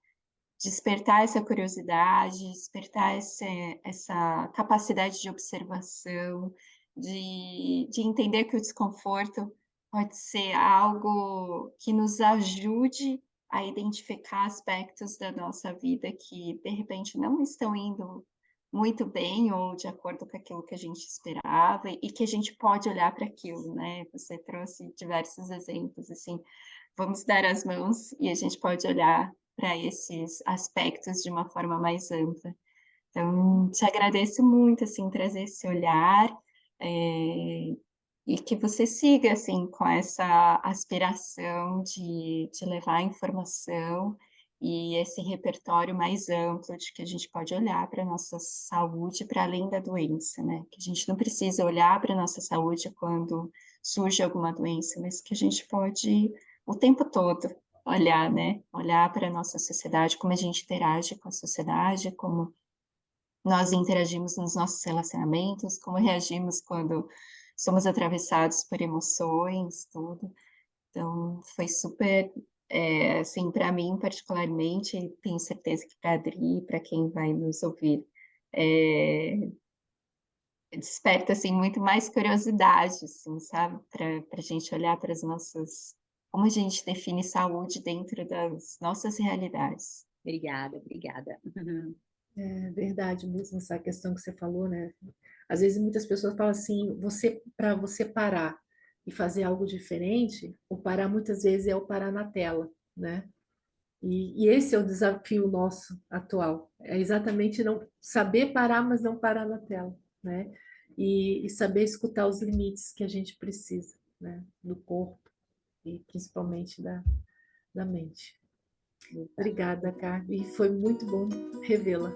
despertar essa curiosidade, despertar essa capacidade de observação, de entender que o desconforto pode ser algo que nos ajude a identificar aspectos da nossa vida que, de repente, não estão indo muito bem ou de acordo com aquilo que a gente esperava e que a gente pode olhar para aquilo, né? Você trouxe diversos exemplos, assim, vamos dar as mãos e a gente pode olhar para esses aspectos de uma forma mais ampla. Então, te agradeço muito, assim, trazer esse olhar, e que você siga, assim, com essa aspiração de levar informação e esse repertório mais amplo de que a gente pode olhar para a nossa saúde para além da doença, né? Que a gente não precisa olhar para a nossa saúde quando surge alguma doença, mas que a gente pode, o tempo todo, olhar, né? Olhar para a nossa sociedade, como a gente interage com a sociedade, como nós interagimos nos nossos relacionamentos, como reagimos quando somos atravessados por emoções, tudo. Então, foi super, assim, para mim particularmente, tenho certeza que para a Adri, para quem vai nos ouvir, é, desperta, assim, muito mais curiosidade, assim, sabe? Para a gente olhar para as nossas, como a gente define saúde dentro das nossas realidades. Obrigada, obrigada. É verdade mesmo essa questão que você falou, né? Às vezes muitas pessoas falam assim, para você parar e fazer algo diferente, o parar muitas vezes é o parar na tela, né? E esse é o desafio nosso atual, é exatamente não saber parar, mas não parar na tela, né? E saber escutar os limites que a gente precisa, né? Do corpo e principalmente da mente. Obrigada, Carmen, e foi muito bom revê-la.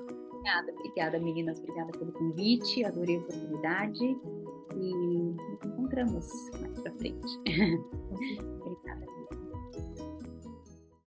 Obrigada, meninas. Obrigada pelo convite. Adorei a oportunidade. E nos encontramos mais pra frente.